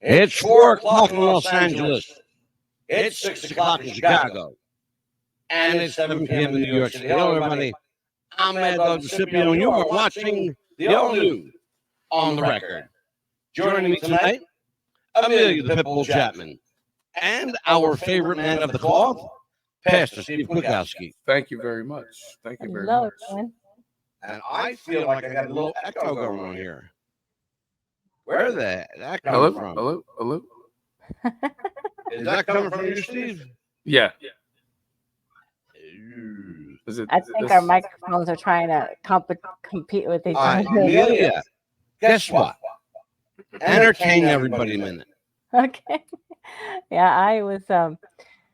It's 4 o'clock in Los Angeles. It's 6 o'clock in Chicago. And it's 7 p.m. in New York City. Hello, everybody. I'm Maddog, the Scipio, and you are watching the All New On the Record. Joining me tonight, Amelia the Pitbull Chapman, and our favorite man of the cloth, Pastor Steve Kwiatkowski. Thank you very much. Thank you very Hello, much. everyone. And I feel like I got a little echo going on here. Where the that coming Hello, from? hello, hello. Is that coming from you, Steve? Yeah. I think our microphones are trying to compete with each All right, other. Amelia, guess what? Entertain everybody a minute. Okay. Yeah, I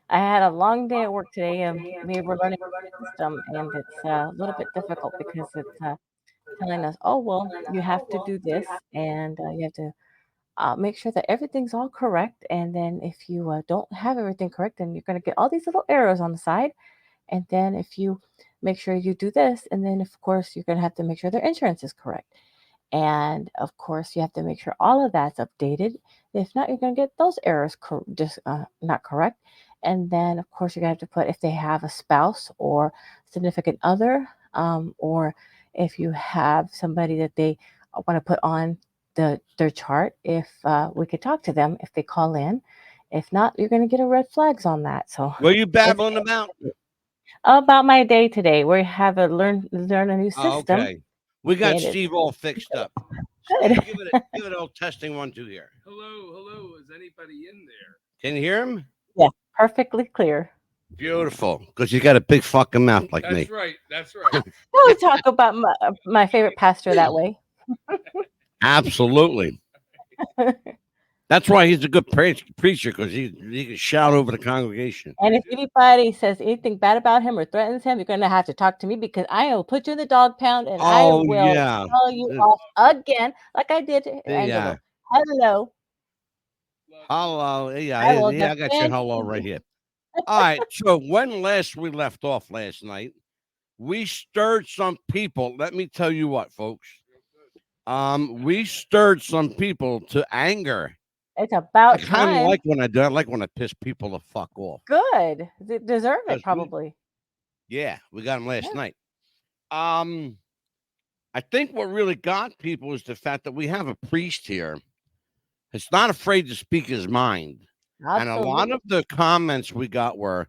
had a long day at work today, and we were learning the system, and it's a little bit difficult because it's telling us, oh, well, you have to do this, and you have to make sure that everything's all correct. And then if you don't have everything correct, then you're going to get all these little arrows on the side. And then if you make sure you do this, and then of course you're going to have to make sure their insurance is correct. And of course you have to make sure all of that's updated. If not, you're going to get those errors just not correct. And then of course you're going to have to put if they have a spouse or significant other, or if you have somebody that they want to put on their chart, if we could talk to them if they call in. If not, you're going to get a red flags on that. So What are you babbling about? about my day today, we have learn a new system. Oh, okay. We got Get it. Steve all fixed up. Good. Steve, give it a testing 1, 2 here. Hello. Is anybody in there? Can you hear him? Yeah, perfectly clear. Beautiful, because you got a big fucking mouth like me. That's right. We talk about my favorite pastor that way. Absolutely. That's why he's a good preacher, because he can shout over the congregation. And if anybody says anything bad about him or threatens him, you're going to have to talk to me, because I will put you in the dog pound and I will tell you off again, like I did to Angelo. Hello. Hello. Yeah, I will I got your hello right here. All right. So when last we left off last night, we stirred some people. Let me tell you what, folks. We stirred some people to anger. It's about I kind time. of like when I do. I like when I piss people the fuck off. Good. They deserve it, probably. We got them last night. I think what really got people is the fact that we have a priest here that's not afraid to speak his mind. Absolutely. And a lot of the comments we got were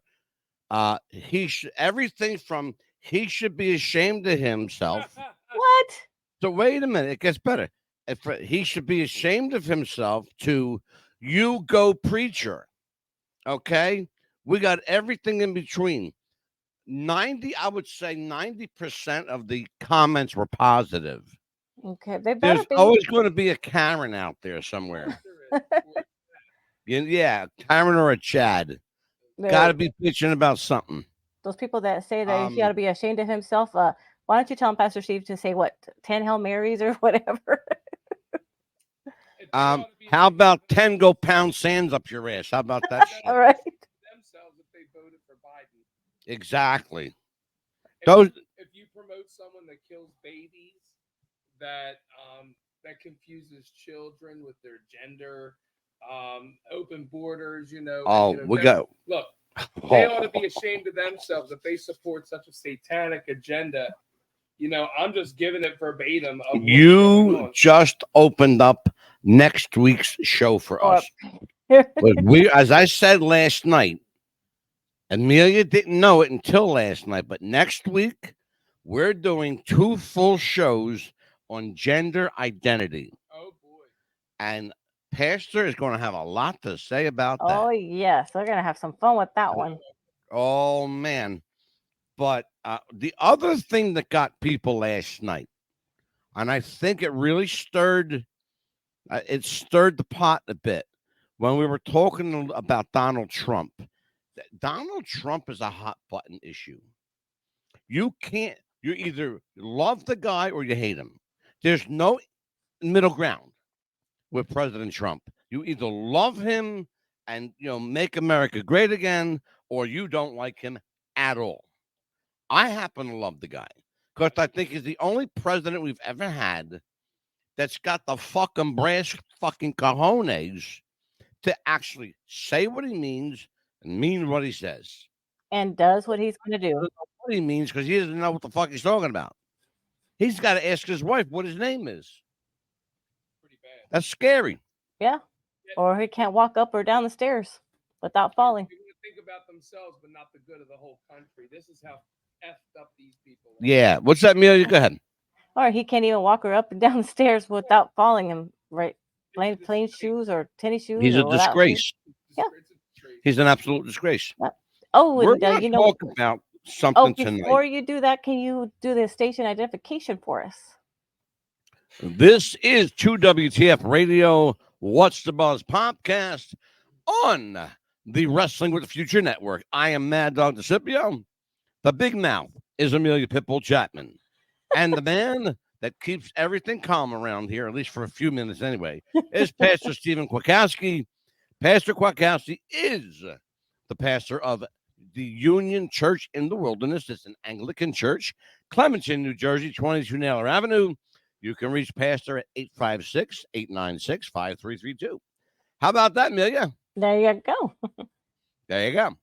everything from he should be ashamed of himself. What? So wait a minute, it gets better. If he should be ashamed of himself to you go preacher. Okay, we got everything in between. I would say 90% of the comments were positive. Okay, they better There's be. always going to be a Karen out there somewhere. Yeah, Karen or a Chad. Got to be bitching about something. Those people that say that he ought to be ashamed of himself. Why don't you tell him, Pastor Steve, to say what 10 Hail Marys or whatever? How about 10 go pound sands up your ass? How about that shit? All right. Themselves if they voted for Biden. Exactly. If you promote someone that kills babies, that confuses children with their gender, open borders, look, they ought to be ashamed of themselves if they support such a satanic agenda. I'm just giving it verbatim. You just opened up next week's show for us. As I said last night, Amelia didn't know it until last night, but next week we're doing 2 full shows on gender identity. Oh boy. And Pastor is going to have a lot to say about that. Oh, yes. We're going to have some fun with that one. Oh, man. But the other thing that got people last night, and I think it really stirred the pot a bit when we were talking about Donald Trump. Donald Trump is a hot button issue. You either love the guy or you hate him. There's no middle ground with President Trump. You either love him and make America great again, or you don't like him at all. I happen to love the guy because I think he's the only president we've ever had that's got the fucking brass fucking cojones to actually say what he means and mean what he says. And does what he's going to He do. doesn't know what he means because he doesn't know what the fuck he's talking about. He's got to ask his wife what his name is. Pretty bad. That's scary. Yeah. Or he can't walk up or down the stairs without falling. They're going to think about themselves, but not the good of the whole country. This is how effed up these people are. Yeah. What's that, Amelia? Go ahead. Or he can't even walk her up and down the stairs without falling and plain shoes or tennis shoes. He's a or without shoes. disgrace. Yeah. It's a disgrace. He's an absolute disgrace. Oh, We're and going to you know, talk about something before tonight. you do that, can you do the station identification for us? This is 2WTF Radio. What's the Buzz podcast on the Wrestling with the Future Network. I am Maddog DeCipio. The big mouth is Amelia Pitbull Chapman. And the man that keeps everything calm around here, at least for a few minutes anyway, is Pastor Stephen Kwiatkowski. Pastor Kwiatkowski is the pastor of the Union Church in the Wilderness. It's an Anglican church, Clementon, New Jersey, 22 Naylor Avenue. You can reach Pastor at 856-896-5332. How about that, Amelia? There you go. There you go.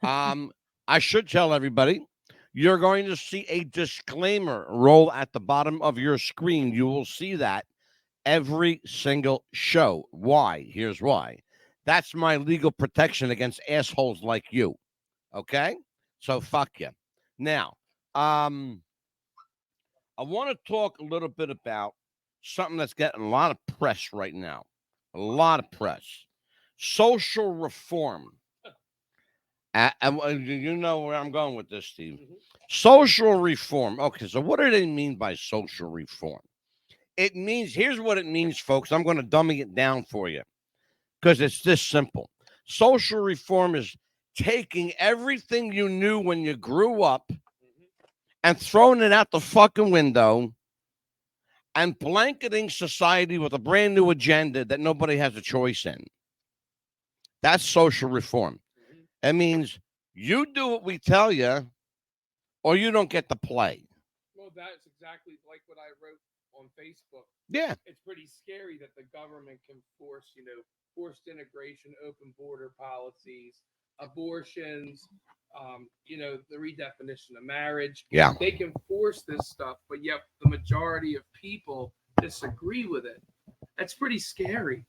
I should tell everybody, you're going to see a disclaimer roll at the bottom of your screen. You will see that every single show. Why? Here's why. That's my legal protection against assholes like you. Okay? So fuck you. Now, I want to talk a little bit about something that's getting a lot of press right now. A lot of press. Social reform. And you know where I'm going with this, Steve. Mhm. Social reform. Okay, so what do they mean by social reform? It means, here's what it means, folks. I'm going to dummy it down for you because it's this simple. Social reform is taking everything you knew when you grew up and throwing it out the fucking window and blanketing society with a brand new agenda that nobody has a choice in. That's social reform. That means you do what we tell you or you don't get to play. Well, that's exactly like what I wrote on Facebook. Yeah. It's pretty scary that the government can force, forced integration, open border policies, abortions, the redefinition of marriage. Yeah. They can force this stuff, but yet the majority of people disagree with it. That's pretty scary.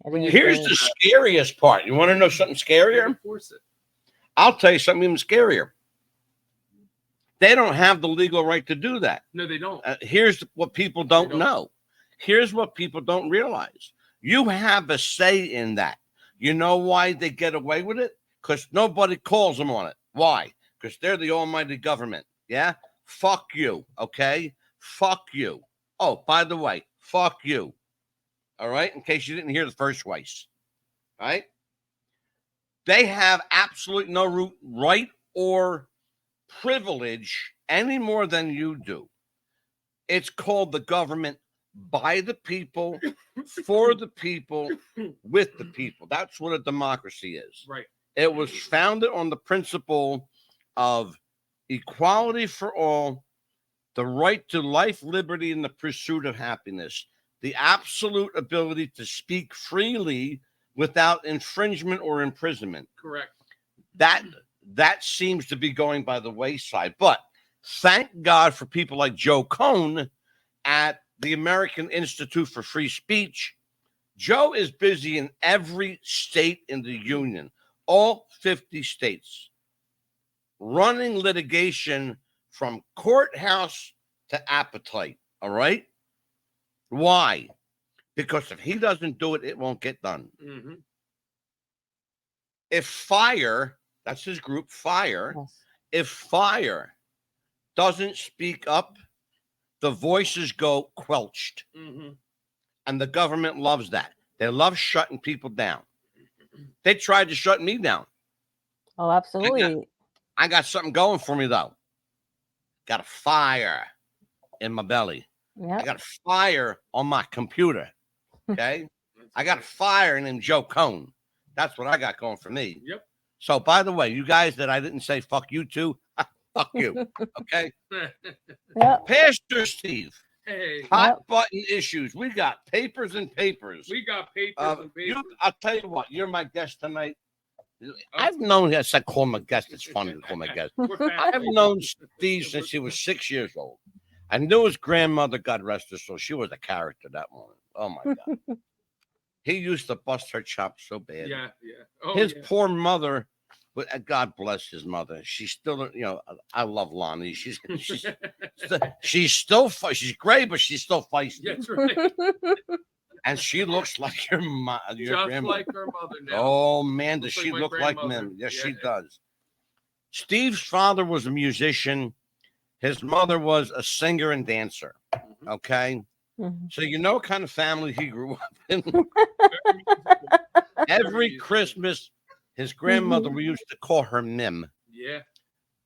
Here's the scariest part. You want to know something scarier? Force it. I'll tell you something even scarier. They don't have the legal right to do that. No, they don't. Here's what people don't know. Here's what people don't realize. You have a say in that. You know why they get away with it? Because nobody calls them on it. Why? Because they're the almighty government. Yeah? Fuck you. Okay? Fuck you. Oh, by the way, fuck you. All right? In case you didn't hear the first twice. All right? They have absolutely no right or privilege any more than you do. It's called the government by the people, for the people, with the people. That's what a democracy is. Right. It was founded on the principle of equality for all, the right to life, liberty, and the pursuit of happiness, the absolute ability to speak freely without infringement or imprisonment. Correct. That seems to be going by the wayside. But thank God for people like Joe Cohn at the American Institute for Free Speech. Joe is busy in every state in the union, all 50 states, running litigation from courthouse to appetite. All right? Why? Because if he doesn't do it, it won't get done. Mm-hmm. If FIRE, that's his group, FIRE, Yes. if FIRE doesn't speak up, the voices go quelched. Mm-hmm. And the government loves that. They love shutting people down. They tried to shut me down. Oh, absolutely. I got something going for me, though. Got a fire in my belly. Yeah. I got a fire on my computer. Okay? I got a fire named Joe Cohn. That's what I got going for me. Yep. So, by the way, you guys that I didn't say fuck you to, fuck you. Okay? Yep. Pastor Steve, Hey, Hot button issues. We got papers and papers. we got papers and papers. I'll tell you what. You're my guest tonight. I've known. Yes, I call him a guest. It's fun to call him a guest. We're I've family. known Steve since he was 6 years old. I knew his grandmother, God rest her soul. She was a character that morning. Oh my God. He used to bust her chops so bad. Yeah, yeah. Oh, His yeah. poor mother, but God bless his mother. She's still, I love Lonnie. She's still, she's gray, but she's still feisty. That's right. And she looks like your Just grandmother. like her mother now. Oh man, does Looks she like my look like grandmother. Mim? Yes, Yeah. she does. Steve's father was a musician. His mother was a singer and dancer. Okay. Mhm. So you know what kind of family he grew up in. Very musical. Every musical. Christmas, his grandmother, we used to call her Mim. Yeah.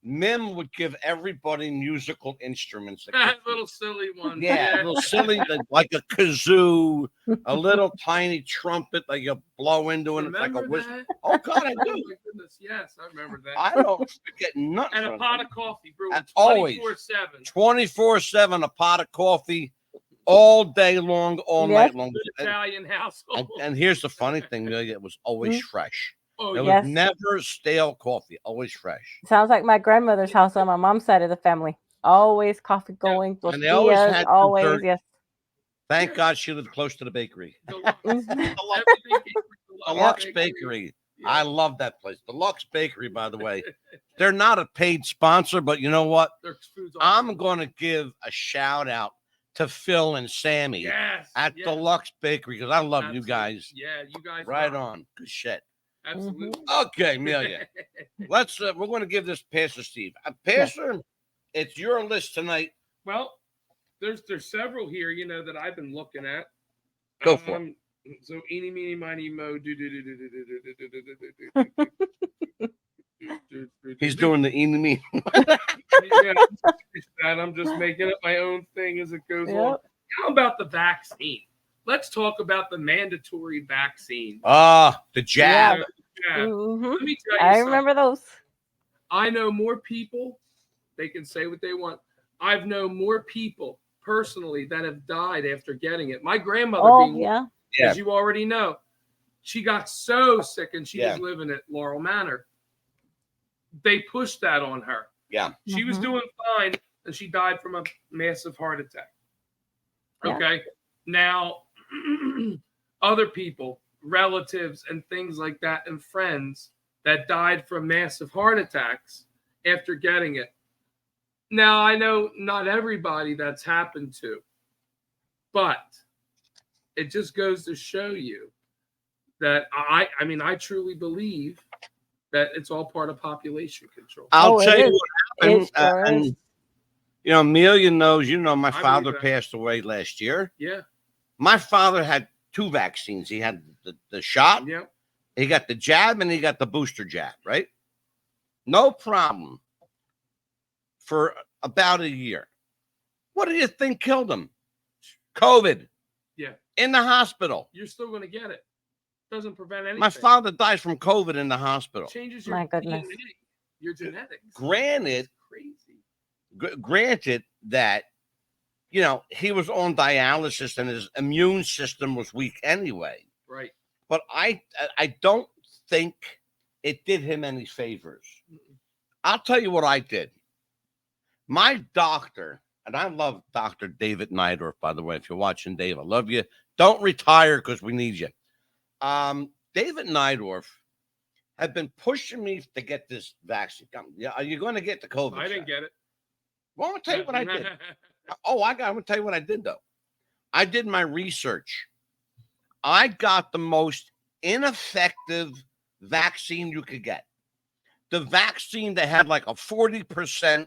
Mim would give everybody musical instruments. Little silly one. Yeah, a little silly, like a kazoo, a little tiny trumpet that you blow into, and it's like a Remember whistle. that? Oh God, I Oh do. my goodness, yes, I remember that. I don't forget nothing. And a pot of coffee, bro. And always. 24/7. 24/7, a pot of coffee, all day long, all Yes. night long. Good Italian household. And here's the funny thing, Amelia, it was always fresh. Oh, It yeah. was Yes. never stale coffee, always fresh. Sounds like my grandmother's house on my mom's side of the family. Always coffee going, And they always tortillas, had always, dessert. yes. Thank God she lived close to the bakery. Deluxe. Mhm. Everything came from Deluxe Bakery. Yeah. I love that place. Deluxe Bakery, by the way. They're not a paid sponsor, but you know what? Their food's awesome. I'm going to give a shout out to Phil and Sammy Yes. at yes. Deluxe Bakery because I love you Absolutely. guys. Yeah, you guys. Right rock. on. Good shit. Absolutely. Okay, Amelia. Let's. We're going to give this Pastor Steve. Pastor, it's your list tonight. Well, there's several here, that I've been looking at. Go for it. So eeny, meeny, miny, mo, do. He's doing the enemy. Yeah, that I'm just making up my own thing as it goes on. Yep. How about the vaccine? Let's talk about the mandatory vaccine. The jab. Yeah. Mhm. Let me tell you I something. remember those. I know more people. They can say what they want. I've known more people personally that have died after getting it. My grandmother, Oh, being, yeah. Yeah. as you already know, she got so sick and she Yeah. was living at Laurel Manor. They pushed that on her. Yeah. She was Mhm. doing fine and she died from a massive heart attack. Yeah. Okay. Now, other people, relatives, and things like that, and friends that died from massive heart attacks after getting it. Now, I know not everybody that's happened to, but it just goes to show you that I truly believe that it's all part of population control. I'll Oh, it tell you is. what happened. It sure is. And Amelia knows. My believe father that. passed away last year. Yeah. My father had 2 vaccines. He had the shot. Yeah. He got the jab and he got the booster jab. Right. No problem. For about a year. What do you think killed him? COVID. Yeah. In the hospital. You're still going to get it. Doesn't prevent anything. My father dies from COVID in the hospital. Changes your My goodness. DNA, your genetics. Granted, Crazy. granted that, he was on dialysis and his immune system was weak anyway. Right. But I don't think it did him any favors. I'll tell you what I did. My doctor, and I love Dr. David Neidorf, by the way, if you're watching, Dave, I love you. Don't retire because we need you. David Neidorf had been pushing me to get this vaccine. Are you going to get the COVID? I didn't get it. Well, I'm going to tell you what I did. I'm going to tell you what I did, though. I did my research. I got the most ineffective vaccine you could get. The vaccine that had like a 40%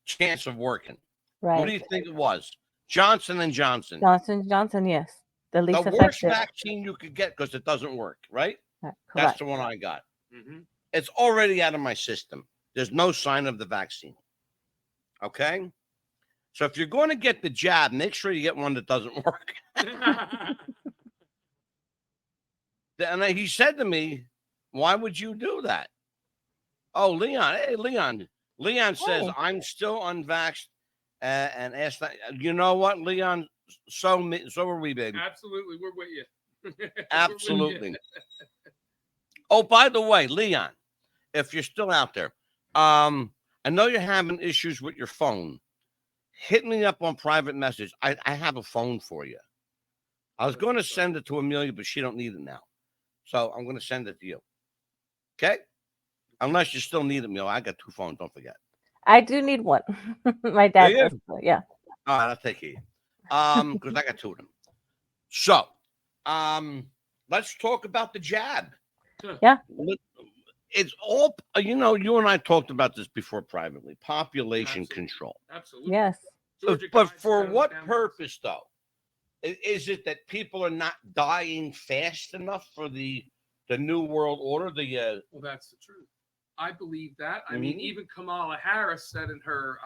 chance of working. Right. What do you think it was? Johnson & Johnson. Johnson, yes. The least The worst effective. vaccine you could get because it doesn't work, right? That's Correct. the one I got. Mm-hmm. It's already out of my system. There's no sign of the vaccine. Okay? So if you're going to get the jab, make sure you get one that doesn't work. And he said to me, why would you do that? Oh, Leon. Hey, Leon. Leon says, Hey. I'm still unvaxxed and ask that. You know what, Leon? So are we, baby. Absolutely, we're with you. We're with you. Absolutely. Oh, by the way, Leon, if you're still out there, I know you're having issues with your phone. Hit me up on private message. I have a phone for you. I was going to send it to Amelia, but she don't need it now. So I'm going to send it to you. Okay? Unless you still need it, Amelia. I got 2 phones. Don't forget. I do need one. My dad does. Yeah. All right, I'll take it. Because I got 2 of them. So, let's talk about the jab. Yeah. It's all, you and I talked about this before privately. Population Absolutely. control. Absolutely. Yes. But for what purpose, though? Is it that people are not dying fast enough for the New World Order? Well, that's the truth. I believe that. I mean, even Kamala Harris said in her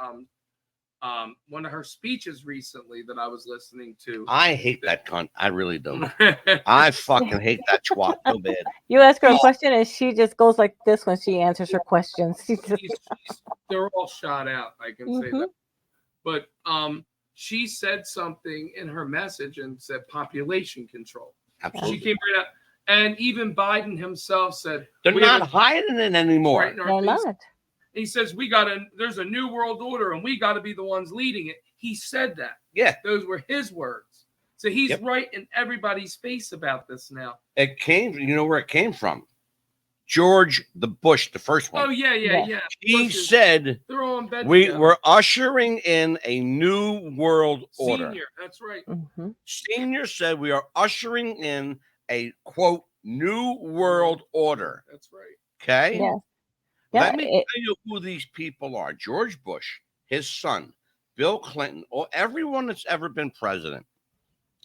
one of her speeches recently that I was listening to. I hate that cunt. I really do. I fucking hate that twat so bad. You ask her a question and she just goes like this when she answers her questions. They're all shot out. I can say that. But she said something in her message and said population control. Absolutely. She came right out. And even Biden himself said they're not hiding it anymore. Right, they're not. He says there's a new world order and we got to be the ones leading it. He said that. Yeah. Those were his words. So he's right in everybody's face about this now. It came, you know where it came from? George the Bush, the first one. Oh, yeah. He said, they're all in bed we're ushering in a new world order. Senior, that's right. Senior said we are ushering in a, quote, new world order. That's right. Okay? Yes. Let me tell you who these people are. George Bush, his son, Bill Clinton, or everyone that's ever been president.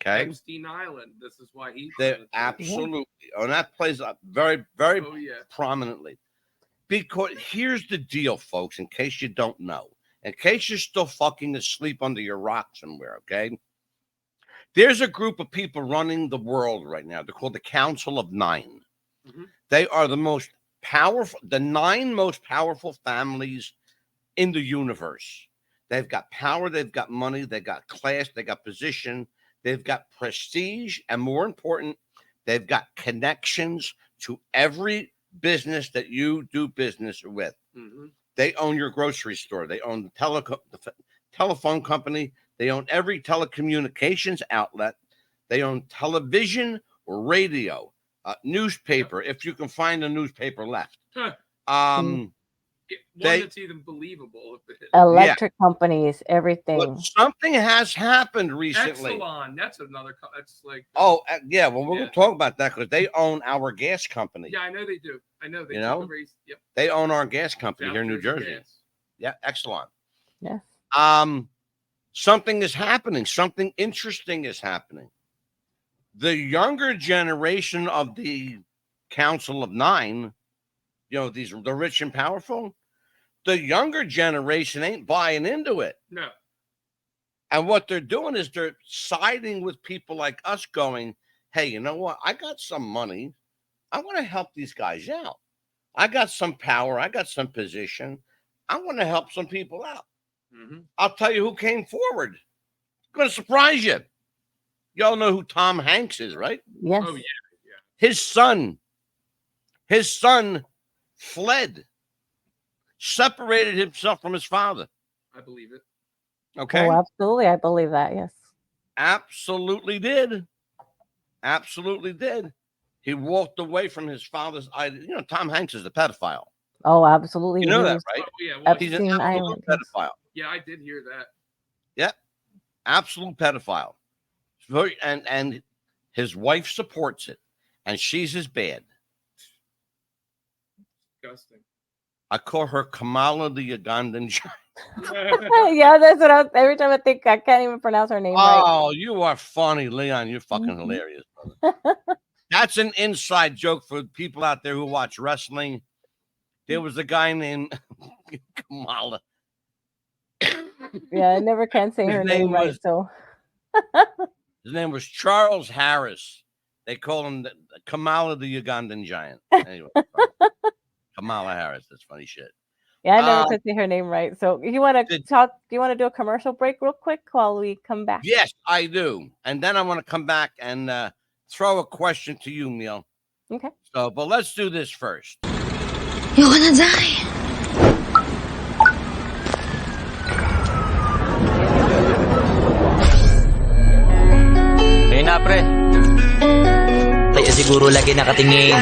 Okay? Epstein Island. This is why he's absolutely. And that plays up very, very prominently. Because here's the deal, folks, in case you don't know. In case you're still fucking asleep under your rock somewhere, okay? There's a group of people running the world right now. They're called the Council of 9. They are the 9 most powerful families in the universe. They've got power, they've got money, they've got class, they got position, they've got prestige, and more important, they've got connections to every business that you do business with. They own your grocery store. They own the telephone company. They own every telecommunications outlet. They own television or radio, newspaper, if you can find a newspaper left. One that's even believable. Electric companies, everything. But something has happened recently. Exelon, that's another. That's like. Well, we're going to talk about that because they own our gas company. Yeah, I know they do. I know they They own our gas company here in New Jersey. Gas. Yeah, Exelon. Yes. Something is happening. Something interesting is happening. The younger generation of the Council of 9, the rich and powerful, the younger generation ain't buying into it. No. And what they're doing is they're siding with people like us going, hey, you know what? I got some money. I want to help these guys out. I got some power. I got some position. I want to help some people out. I'll tell you who came forward. It's going to surprise you. Y'all know who Tom Hanks is, right? Yes. Oh, yeah. His son fled, separated himself from his father. I believe it. Okay. Oh, absolutely. I believe that. Yes. Absolutely did. Absolutely did. He walked away from his father's idea. Tom Hanks is a pedophile. Oh, absolutely. You know that, right? Oh, yeah. Well, he's an absolute pedophile. Yeah, I did hear that. Yep. Absolute pedophile. And his wife supports it. And she's as bad. Disgusting. I call her Kamala the Ugandan giant. Yeah, that's what every time I think I can't even pronounce her name right. Oh, you are funny, Leon. You're fucking hilarious. That's an inside joke for people out there who watch wrestling. There was a guy named Kamala. Yeah, I never can say her name right. So his name was Charles Harris. They call him Kamala the Ugandan giant. Anyway, Kamala Harris. That's funny shit. Yeah, I never Uh, could say her name right. So you want to did, talk? Do you want to do a commercial break real quick while we come back? yes, I do. And then I want to come back and throw a question to you, Neil. Okay. So, but let's do this first. You're gonna die. Ayun na, pre. Kaya siguro lagi nakatingin.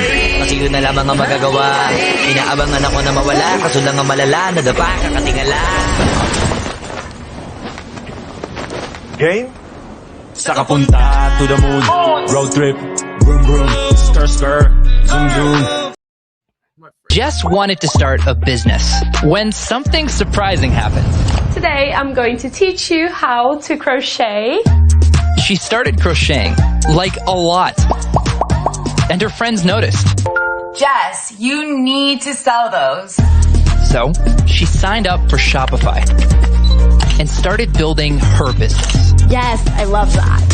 Kasi yun na lamang ang magagawa. Inaabangan ako na mawala. Kaso lang ang malala. Nadapa, kakatingala. Game? Sa kapunta to the moon. Road trip. Vroom vroom. Skr skr. Zoom zoom. Jess wanted to start a business when something surprising happened. Today I'm going to teach you how to crochet. She started crocheting, like a lot. And her friends noticed. Jess, you need to sell those. So she signed up for Shopify and started building her business. Yes, I love that.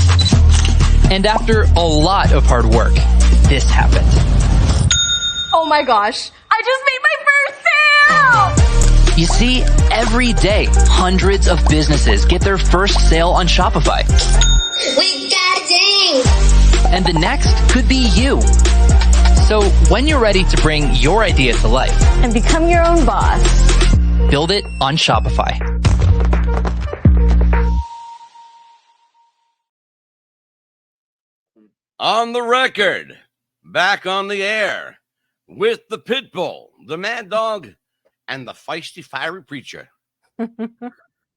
And after a lot of hard work, this happened. Oh my gosh, I just made my first sale! You see, every day, hundreds of businesses get their first sale on Shopify. We got a ding. And the next could be you. So when you're ready to bring your idea to life, And become your own boss. build it on Shopify. On the record, back on the air with the Pitbull, the Maddog, and the feisty fiery preacher.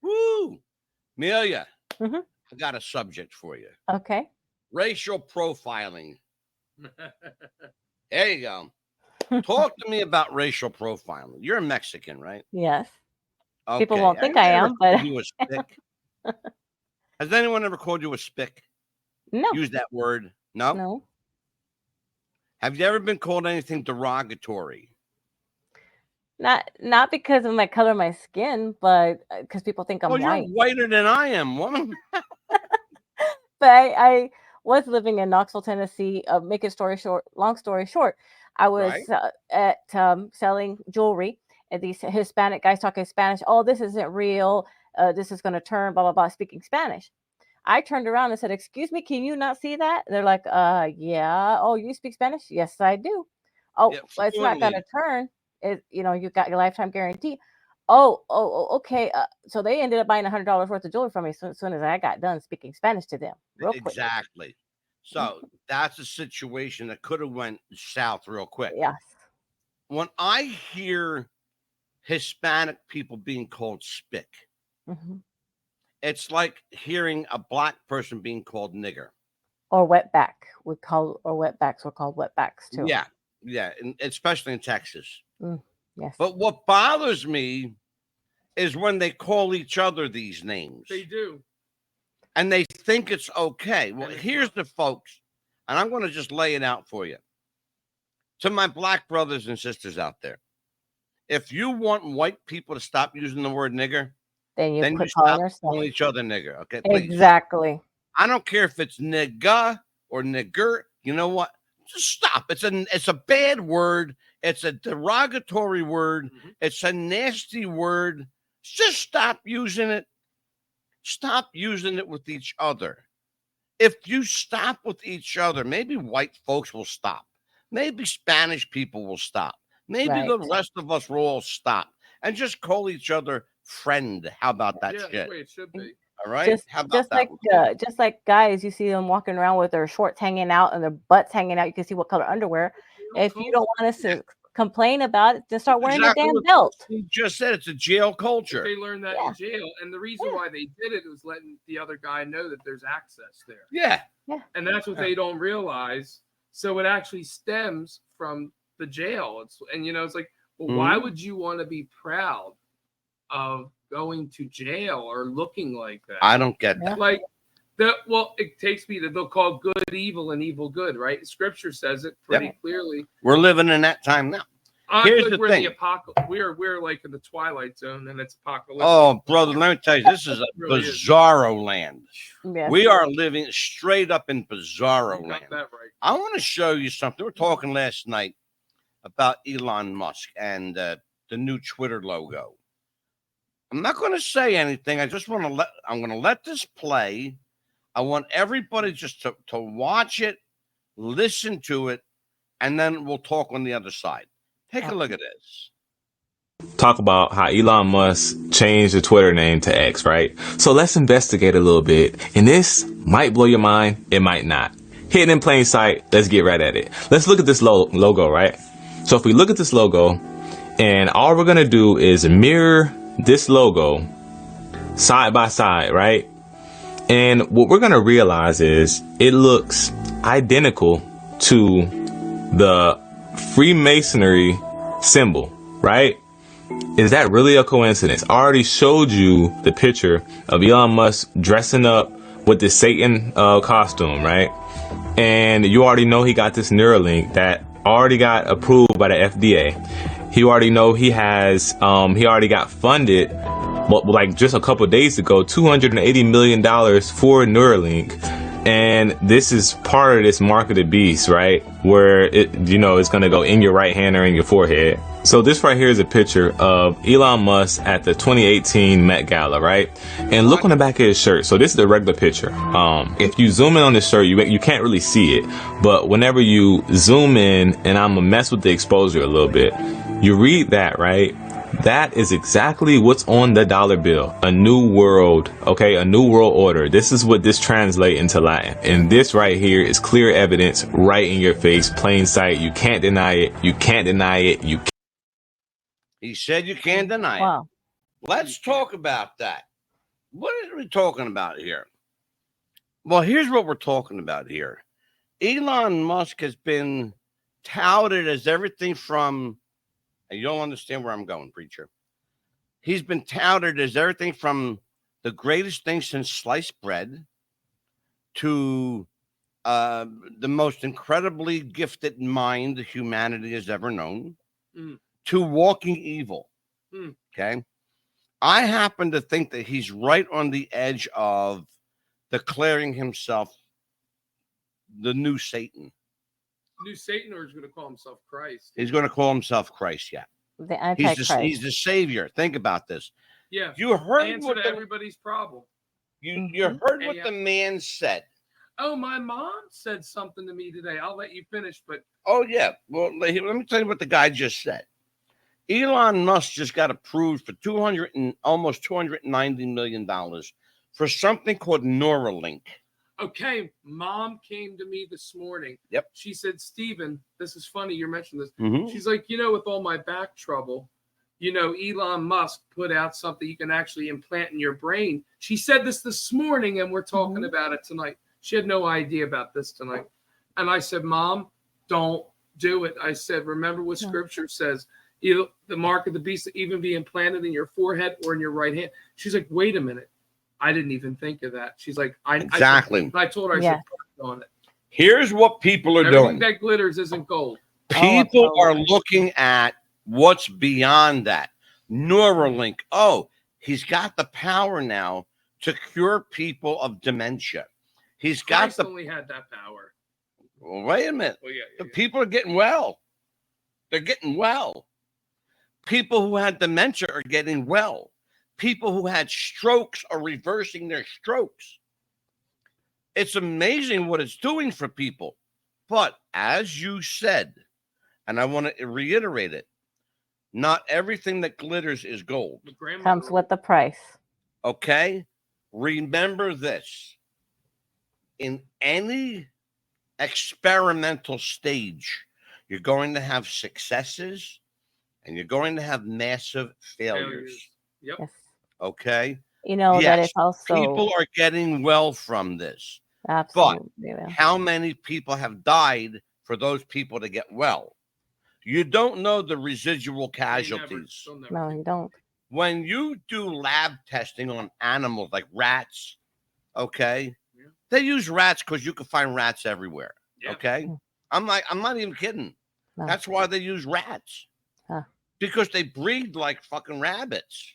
Woo! Amelia, Mhm. I got a subject for you. Okay. Racial profiling. There you go. Talk to me about racial profiling. You're a Mexican, right? Yes. Okay. People won't think I Have am, anyone ever but called you a spick? Has anyone ever called you a spick? no, Use that word? No? no, Have you ever been called anything derogatory? not because of my color of my skin, but because people think I'm Well, you're white. whiter than I am, woman. But I was living in Knoxville, Tennessee. Make it story short, long story short, I was Right. at selling jewelry, and these Hispanic guys talking Spanish. Oh, this isn't real. This is going to turn blah blah blah. Speaking Spanish. I turned around and said, "Excuse me, can you not see that?" They're like, yeah. Oh, you speak Spanish? Yes, I do. Oh, Yeah, well, it's not going fluently. to turn. You got your lifetime guarantee. Okay. So they ended up buying $100 worth of jewelry from me as soon as I got done speaking Spanish to them, real quick. Exactly. So that's a situation that could have went south real quick. Yes. When I hear Hispanic people being called spick, Hmm. it's like hearing a black person being called nigger. Or wetback. Wetbacks were called wetbacks too. Yeah, yeah, and especially in Texas. Yes. But what bothers me is when they call each other these names They do. and they think it's okay. Well, And it's here's the folks, and I'm going to just lay it out for you. To my black brothers and sisters out there, if you want white people to stop using the word nigger, then you then you quit calling stop yourself. calling each other nigger. Okay, please. Exactly. I don't care if it's nigga or nigger. You know what? Just stop. It's a bad word. It's a derogatory word. Mhm. It's a nasty word. Just stop using it. Stop using it with each other. If you stop with each other, maybe white folks will stop. Maybe Spanish people will stop. Maybe Right. the rest of us will all stop and just call each other friend. How about that Yeah, that's shit? the way it should be. All right. How about Just that? just like guys, you see them walking around with their shorts hanging out and their butts hanging out. You can see what color underwear. If you don't want us to complain about it, then start wearing Exactly the damn what belt. you just said. It's a jail culture. They learned that Yeah. in jail, and the reason Yeah. why they did it was letting the other guy know that there's access there, Yeah. and that's what they don't realize. So it actually stems from the jail. It's like, well, why would you want to be proud of going to jail or looking like that? I don't get Yeah. that. Like it takes me to they'll call good evil and evil good, right? Scripture says it pretty clearly. We're living in that time now. Here's Like the we're thing. the apocalypse. We're like in the twilight zone, and it's apocalyptic. Oh, brother, let me tell you, this is a Really is. bizarro land. Yeah. We are living straight up in bizarro You land. got that right. I want to show you something. We were talking last night about Elon Musk and the new Twitter logo. I'm not going to say anything. I'm going to let this play. I want everybody just to watch it, listen to it, and then we'll talk on the other side. Take a look at this. Talk about how Elon Musk changed the Twitter name to X, right? So let's investigate a little bit. And this might blow your mind. It might not. Hidden in plain sight. Let's get right at it. Let's look at this logo, right? So if we look at this logo, and all we're going to do is mirror this logo side by side, right? And what we're going to realize is it looks identical to the Freemasonry symbol, right? Is that really a coincidence? I already showed you the picture of Elon Musk dressing up with the Satan costume, right? And you already know he got this Neuralink that already got approved by the FDA. You already know he already got funded, like just a couple of days ago, $280 million for Neuralink. And this is part of this mark of the beast, right? Where it's going to go in your right hand or in your forehead. So this right here is a picture of Elon Musk at the 2018 Met Gala, right? And look on the back of his shirt. So this is the regular picture. If you zoom in on this shirt, you can't really see it. But whenever you zoom in, and I'm going to mess with the exposure a little bit, you read that, right? That is exactly what's on the dollar bill. A new world, okay? A new world order. This is what this translates into Latin. And this right here is clear evidence right in your face, plain sight. You can't deny it. You can't deny it. He said you can't deny it. Let's talk about that. What are we talking about here? Well, here's what we're talking about here. Elon Musk has been touted as everything from, and you don't understand where I'm going, preacher. He's been touted as everything from the greatest thing since sliced bread to the most incredibly gifted mind humanity has ever known to walking evil. Okay. I happen to think that he's right on the edge of declaring himself the new Satan. New Satan, or he's going to call himself Christ? He's going to call himself Christ, yeah. The Antichrist. He's the savior. Think about this. Yeah. You heard answer what to everybody's problem. You heard what the man said. Oh, my mom said something to me today. I'll let you finish, but oh yeah. Well, let me tell you what the guy just said. Elon Musk just got approved for almost $290 million for something called Neuralink. Okay, mom came to me this morning. Yep. She said, Steven, this is funny you mentioned this. Mm-hmm. She's like, with all my back trouble, Elon Musk put out something you can actually implant in your brain. She said this morning, and we're talking about it tonight. She had no idea about this tonight. And I said, Mom, don't do it. I said, remember what Scripture says. The mark of the beast even be implanted in your forehead or in your right hand. She's like, wait a minute. I didn't even think of that. She's like, exactly. I told her I should put on it. Here's what people are Everything doing. That glitters isn't gold. People are looking at what's beyond that. Neuralink. Oh, he's got the power now to cure people of dementia. He's got only had that power. Well, wait a minute. Well, the people are getting well. They're getting well. People who had dementia are getting well. People who had strokes are reversing their strokes. It's amazing what it's doing for people. But as you said, and I want to reiterate it, not everything that glitters is gold. Comes with the price. Okay? Remember this. In any experimental stage, you're going to have successes and you're going to have massive failures. Yep. Yes. Okay? That is also... people are getting well from this. Absolutely. But how many people have died for those people to get well? You don't know the residual casualties. No, you don't. When you do lab testing on animals like rats, okay, they use rats because you can find rats everywhere. Yeah. Okay, I'm not even kidding. No. That's why they use rats because they breed like fucking rabbits.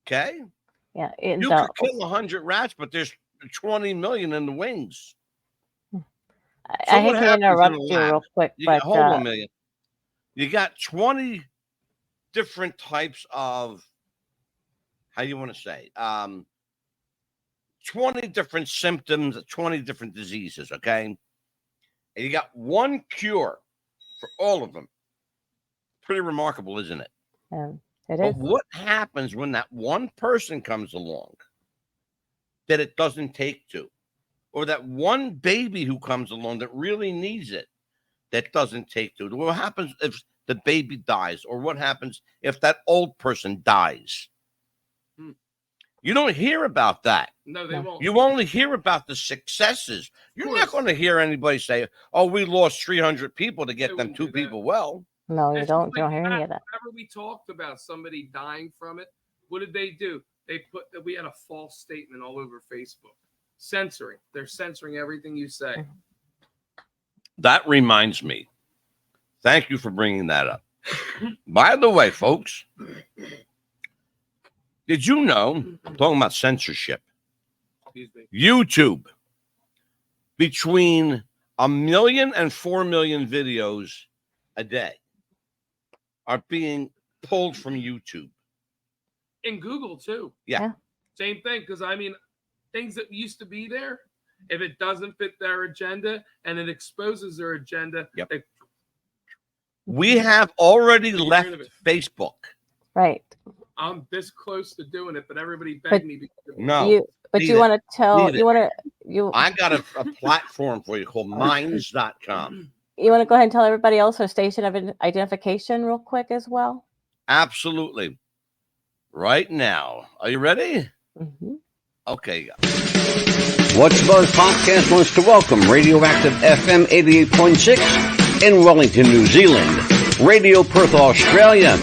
Okay. Yeah, you could kill 100 rats, but there's 20 million in the wings. I hate to interrupt you real quick, but hold on a minute. You got 20 different types of, how you want to say, 20 different symptoms, 20 different diseases, okay? And you got one cure for all of them. Pretty remarkable, isn't it? It But is. what happens when that one person comes along that it doesn't take to? Or that one baby who comes along that really needs it that doesn't take to? What happens if the baby dies? Or what happens if that old person dies? You don't hear about that. No, they won't. You only hear about the successes. You're not going to hear anybody say, oh, we lost 300 people to get them 2 people well. No, you It's don't. just You don't like hear any of that. Whenever we talked about somebody dying from it, what did they do? They put that we had a false statement all over Facebook. Censoring. They're censoring everything you say. That reminds me. Thank you for bringing that up. By the way, folks, did you know, talking about censorship, YouTube, between 1 million and 4 million videos a day are being pulled from YouTube. In Google, too. Yeah. Same thing, because, I mean, things that used to be there, if it doesn't fit their agenda and it exposes their agenda, We have already left Facebook. Right. I'm this close to doing it, but everybody begged me. No. You want to tell, I got a platform for you called minds.com. You want to go ahead and tell everybody else their station of identification real quick as well? Absolutely. Right now. Are you ready? Mm-hmm. Okay. What's Buzz Podcast wants to welcome Radioactive FM 88.6 in Wellington, New Zealand, Radio Perth, Australia,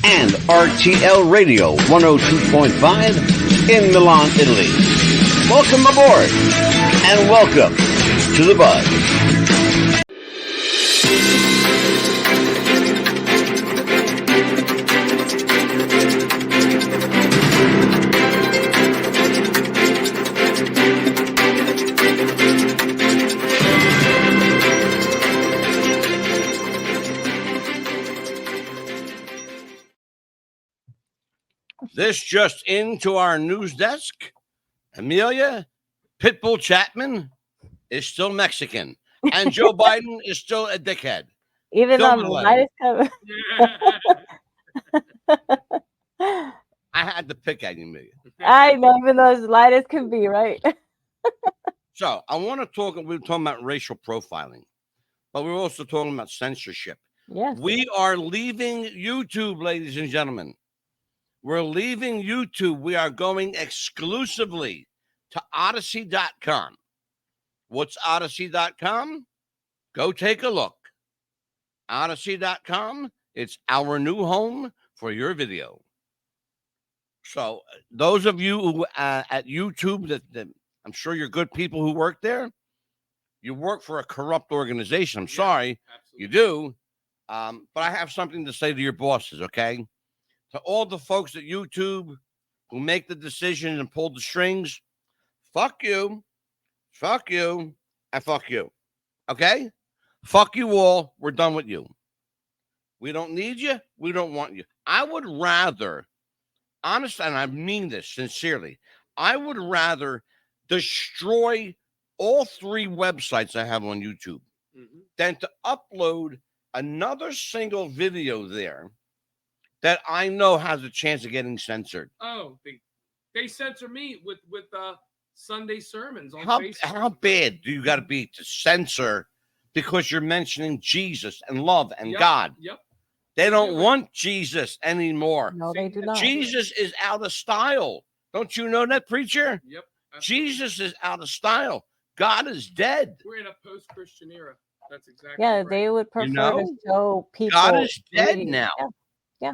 and RTL Radio 102.5 in Milan, Italy. Welcome aboard, and welcome to the Buzz. This just into our news desk. Amelia, Pitbull Chapman is still Mexican, and Joe Biden is still a dickhead. Even on the lightest cover. I had to pick at you, Amelia. I know, even though as light as can be, right? So I want to talk. We were talking about racial profiling, but we we're also talking about censorship. Yes. We are leaving YouTube, ladies and gentlemen. We're leaving YouTube. We are going exclusively to Odyssey.com. What's Odyssey.com? Go take a look. Odyssey.com. It's our new home for your video. So those of you who at YouTube, that I'm sure you're good people who work there. You work for a corrupt organization. I'm sorry, you do. But I have something to say to your bosses, okay? To all the folks at YouTube who make the decision and pull the strings, fuck you, and fuck you. Okay? Fuck you all. We're done with you. We don't need you. We don't want you. I would rather, honestly, and I mean this sincerely, I would rather destroy all 3 websites I have on YouTube than to upload another single video there that I know has a chance of getting censored. Oh, they censor me with Sunday sermons on Facebook. How bad do you got to be to censor because you're mentioning Jesus and love and God? Yep. They don't want Jesus anymore. No, they do not. Jesus is out of style. Don't you know that, preacher? Yep. Jesus is out of style. God is dead. We're in a post-Christian era. That's exactly Yeah, right. they would prefer to show people. God is dead reading. now. Yeah.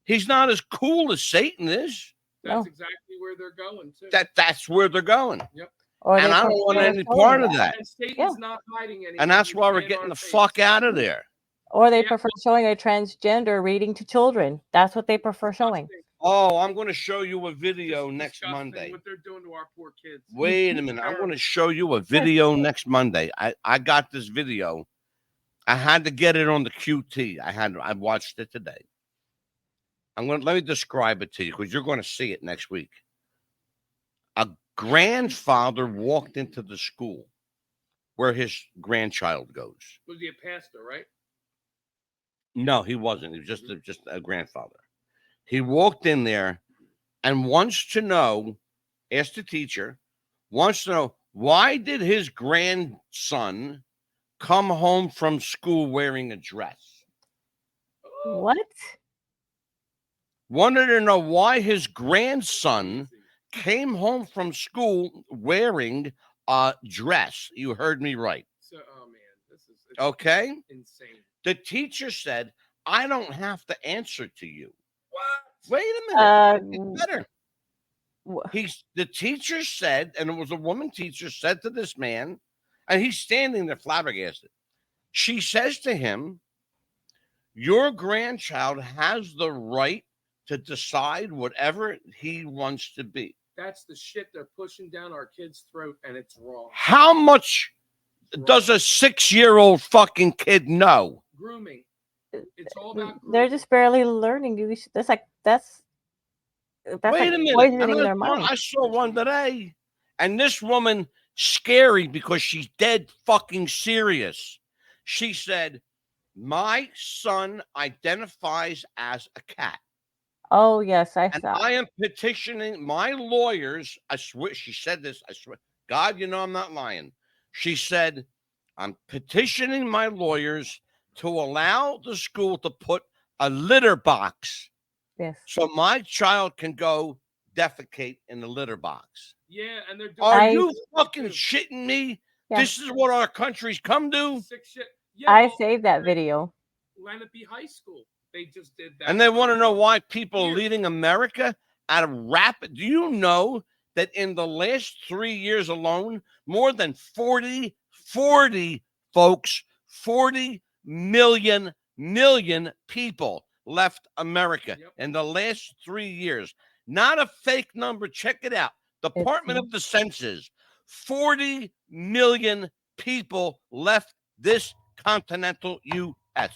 He's not as cool as Satan is. That's exactly where they're going, too. That's where they're going. Yep. And I don't want any part of that. And Satan's not hiding anything. And that's why we're getting the fuck out of there. Or they prefer showing a transgender reading to children. That's what they prefer showing. Oh, I'm going to show you a video next Monday. What they're doing to our poor kids. Wait a minute. I'm going to show you a video next Monday. I got this video. I had to get it on the QT. I watched it today. let me describe it to you because you're going to see it next week. A grandfather walked into the school where his grandchild goes. Was he a pastor, right? No, he wasn't. He was just a grandfather. He walked in there and wants to know, asked the teacher, wants to know, why did his grandson come home from school wearing a dress? What? Wanted to know why his grandson came home from school wearing a dress. You heard me right. So, oh man, this is okay. Insane. The teacher said, I don't have to answer to you. What? Wait a minute. It's better. The teacher said, and it was a woman teacher, said to this man, and he's standing there flabbergasted. She says to him, your grandchild has the right to decide whatever he wants to be. That's the shit they're pushing down our kids' throat, and it's wrong. How much does a 6-year-old fucking kid know? Grooming. It's all about grooming. They're just barely learning. That's like Wait like a minute. poisoning their mind. I saw one today, and this woman, scary because she's dead fucking serious. She said, my son identifies as a cat. Oh, yes, I And saw. I am petitioning my lawyers. I swear, she said this. I swear, God, you know I'm not lying. She said, I'm petitioning my lawyers to allow the school to put a litter box. Yes. So my child can go defecate in the litter box. Yeah, and they're doing. Are you fucking shitting me? Yeah. This is what our country's come to? Sick shit. Yeah, I saved that video. Lenape High School. They just did that. And they want to know why people are leaving America at a rapid. Do you know that in the last 3 years alone, more than 40 folks, 40 million people left America in the last 3 years. Not a fake number. Check it out. Department of the Census. 40 million people left this continental U.S.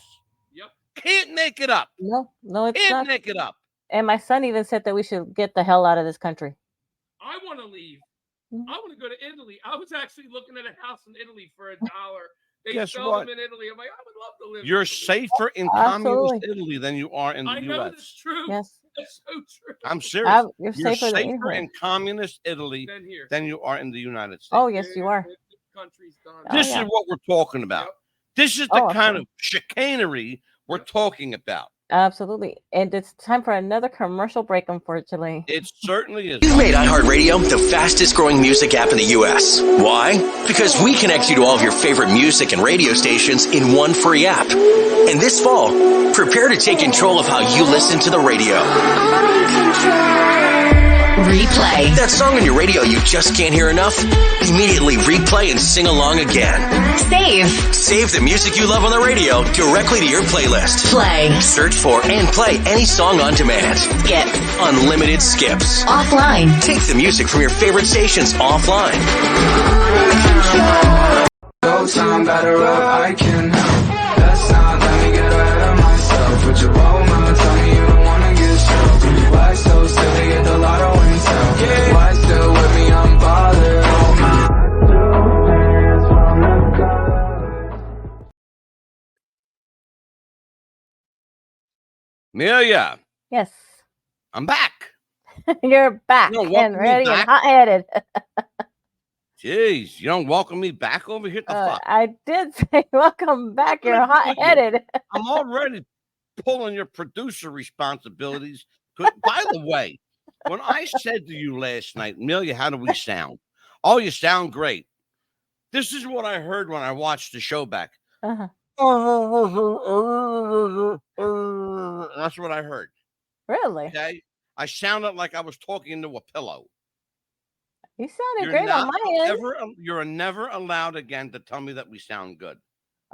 Yep. Can't make it up. No, it's Can't not. make it up. And my son even said that we should get the hell out of this country. I want to leave. I want to go to Italy. I was actually looking at a house in Italy for $1. They Guess sell what? them in Italy. I'm like, I would love to live. You're in Italy. safer in communist Italy than you are in the I U.S. know that's true. Yes. That's so true. I'm serious. You're safer than anywhere. in communist Italy Than here. than you are in the United States. Oh, yes, you are. Country's done. This is what we're talking about. This is the kind of chicanery we're talking about. Absolutely. And it's time for another commercial break, unfortunately. It certainly is. You've made iHeartRadio the fastest growing music app in the U.S. Why? Because we connect you to all of your favorite music and radio stations in one free app. And this fall, prepare to take control of how you listen to the radio. Replay. That song on your radio you just can't hear enough? Immediately replay and sing along again. Save. Save the music you love on the radio directly to your playlist. Play. Search for and play any song on demand. Skip. Unlimited skips. Offline. Take the music from your favorite stations offline. No time, better up, I can help. Let's not let me get ahead of myself. With your bow mouth, tell me you don't wanna get stressed. Why so silly, get the lotto and tell. Why still with me, I'm bothered. Amelia, Yes. I'm back. You're back You don't and welcome me ready and back? hot-headed. Jeez, you don't welcome me back over here? The fuck? I did say welcome back. You're hot-headed. I'm already pulling your producer responsibilities. By the way, when I said to you last night, Amelia, how do we sound? Oh, you sound great. This is what I heard when I watched the show back. Uh-huh. That's what I heard. Really? Okay. I sounded like I was talking to a pillow. You sounded great on my end. You're never allowed again to tell me that we sound good.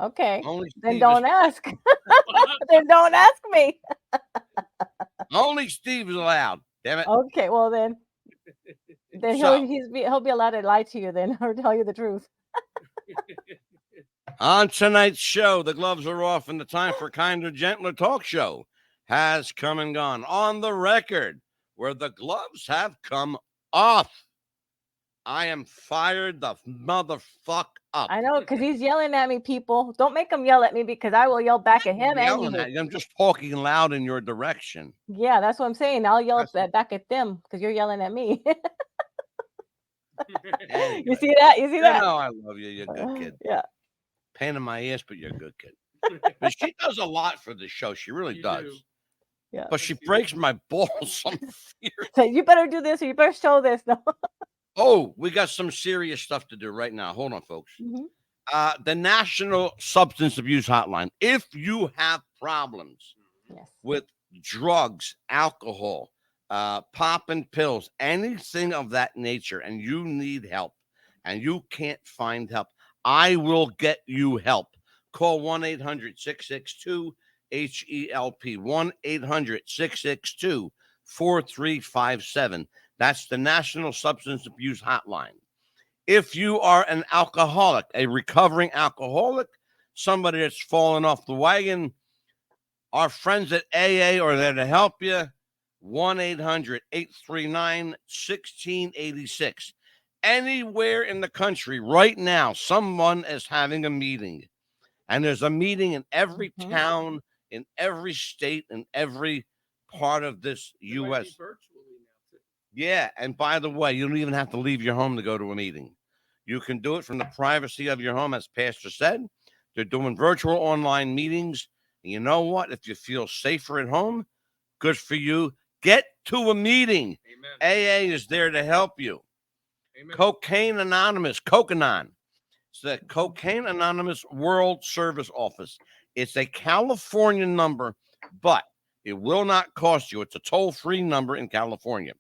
Okay. Only Then Steve don't is- ask. Then don't ask me. Only Steve is allowed. Damn it. Okay, well then So- he'll be allowed to lie to you then or tell you the truth. On tonight's show, the gloves are off and the time for a kinder, gentler talk show has come and gone. On the record, where the gloves have come off, I am fired the motherfuck up. I know, because he's yelling at me, people. Don't make him yell at me because I will yell back at him and Yelling you. at you. I'm just talking loud in your direction. Yeah, that's what I'm saying. I'll yell back at them because you're yelling at me. Anyway. You see that? You see that? No, I love you. You're a good kid. Yeah. Pain in my ass, but you're a good kid. But she does a lot for the show. She really does. do. Yeah. But she breaks my balls some fierce. So you better do this or you better show this. No. Oh, we got some serious stuff to do right now. Hold on, folks. Mm-hmm. The National Substance Abuse Hotline. If you have problems with drugs, alcohol, popping pills, anything of that nature, and you need help and you can't find help, I will get you help. Call 1-800-662-HELP, 1-800-662-4357. That's the National Substance Abuse Hotline. If you are an alcoholic, a recovering alcoholic, somebody that's fallen off the wagon, our friends at AA are there to help you. 1-800-839-1686. Anywhere in the country right now, someone is having a meeting. And there's a meeting in every town, in every state, in every part of this U.S. Yeah, and by the way, you don't even have to leave your home to go to a meeting. You can do it from the privacy of your home, as Pastor said. They're doing virtual online meetings. And you know what? If you feel safer at home, good for you. Get to a meeting. Amen. AA is there to help you. Amen. Cocaine Anonymous, Cocanon. It's the Cocaine Anonymous World Service Office. It's a California number, but it will not cost you. It's a toll-free number in California.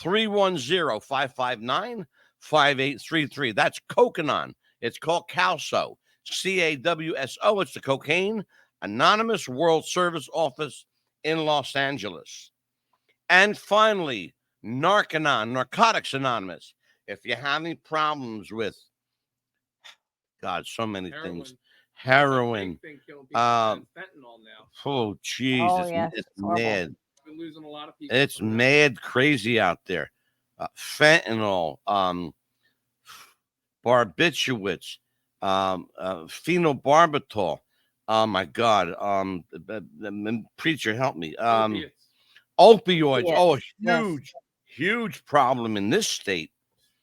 310-559-5833. That's Cocanon. It's called CAWSO. CAWSO. It's the Cocaine Anonymous World Service Office in Los Angeles. And finally, Narcotics Anonymous. If you have any problems with, God, so many things. Heroin. Fentanyl now. Oh, jeez. It's mad. Been losing a lot of people. It's mad crazy out there. Fentanyl, barbiturates, phenobarbital. Oh my God. Preacher, help me. Opioids. Oh, huge problem in this state.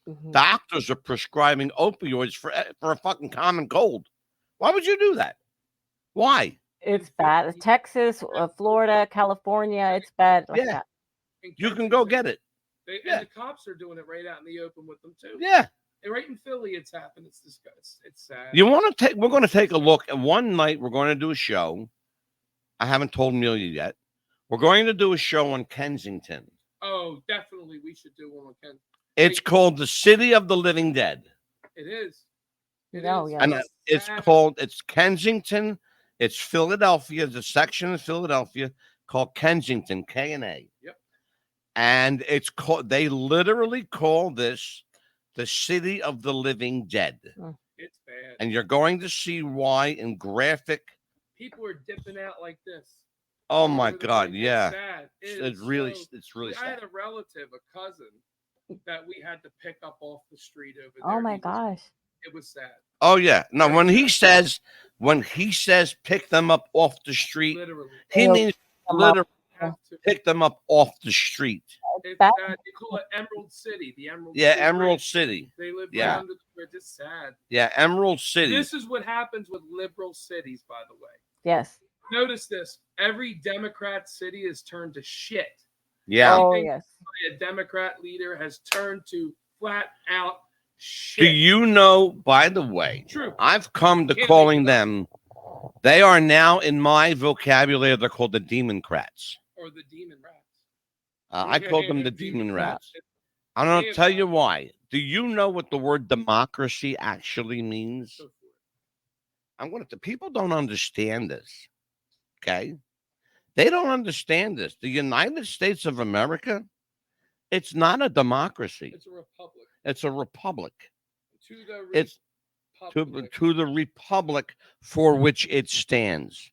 Mm-hmm. Doctors are prescribing opioids for a fucking common cold. Why would you do that? Why? It's bad. It's Texas, Florida, California. It's bad. Like that. You can go get it. And the cops are doing it right out in the open with them too. Yeah. And right in Philly, it's happened. It's disgusting. It's sad. We're going to take a look. And one night we're going to do a show. I haven't told Amelia yet. We're going to do a show on Kensington. Oh, definitely. We should do one on Kensington. It's called the City of the Living Dead. It is. And it's Kensington. It's Philadelphia. There's a section of Philadelphia called Kensington, K-N-A. Yep. And it's called, they literally call this the City of the Living Dead. It's bad. And you're going to see why in graphic. People are dipping out like this. Oh my God, yeah. It's really sad. I had a relative, a cousin, that we had to pick up off the street over there. Oh my gosh. It was sad. Oh yeah. Now when he says pick them up off the street, literally. He means literally pick them up off the street. It's sad. They call it Emerald City. The Emerald City. Emerald City. They live right under the bridge. It's sad. Yeah, Emerald City. This is what happens with liberal cities, by the way. Yes. Notice this. Every Democrat city is turned to shit. Yeah. Oh, yes. A Democrat leader has turned to flat out shit. Do you know, by the way, True. I've come to calling them, they are now in my vocabulary, they're called the Democrats. Or the Demon Rats. I called them the Demon Rats. I'm going to tell you why. Do you know what the word democracy actually means? People don't understand this. Okay? They don't understand this. The United States of America, it's not a democracy. It's a republic. It's a republic. To the republic for which it stands.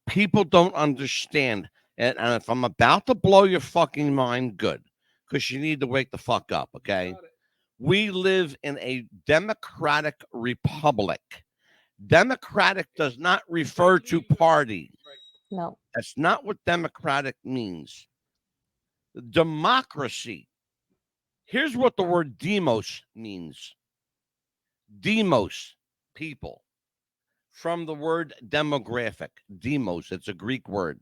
People don't understand. And if I'm about to blow your fucking mind, good, because you need to wake the fuck up, okay? We live in a democratic republic. Democratic does not refer to party. No. That's not what democratic means. Democracy. Here's what the word demos means. Demos, people. From the word demographic. Demos, it's a Greek word.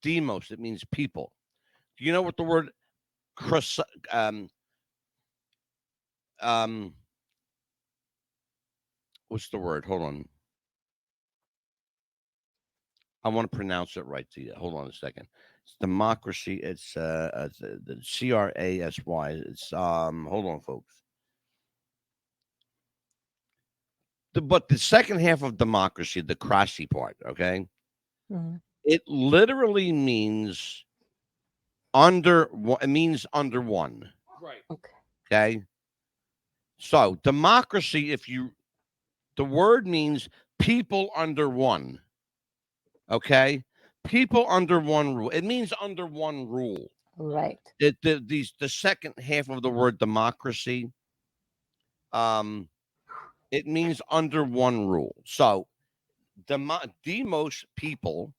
Demos, it means people. Do you know what the word what's the word? Hold on. I want to pronounce it right to you. Hold on a second. It's democracy. It's the CRASY. It's hold on, folks. But the second half of democracy, the crassy part, okay? Mm-hmm. It literally means under one. Right. Okay. So democracy, the word means people under one. Okay. People under one rule. It means under one rule. Right. The second half of the word democracy, it means under one rule. So demos, people,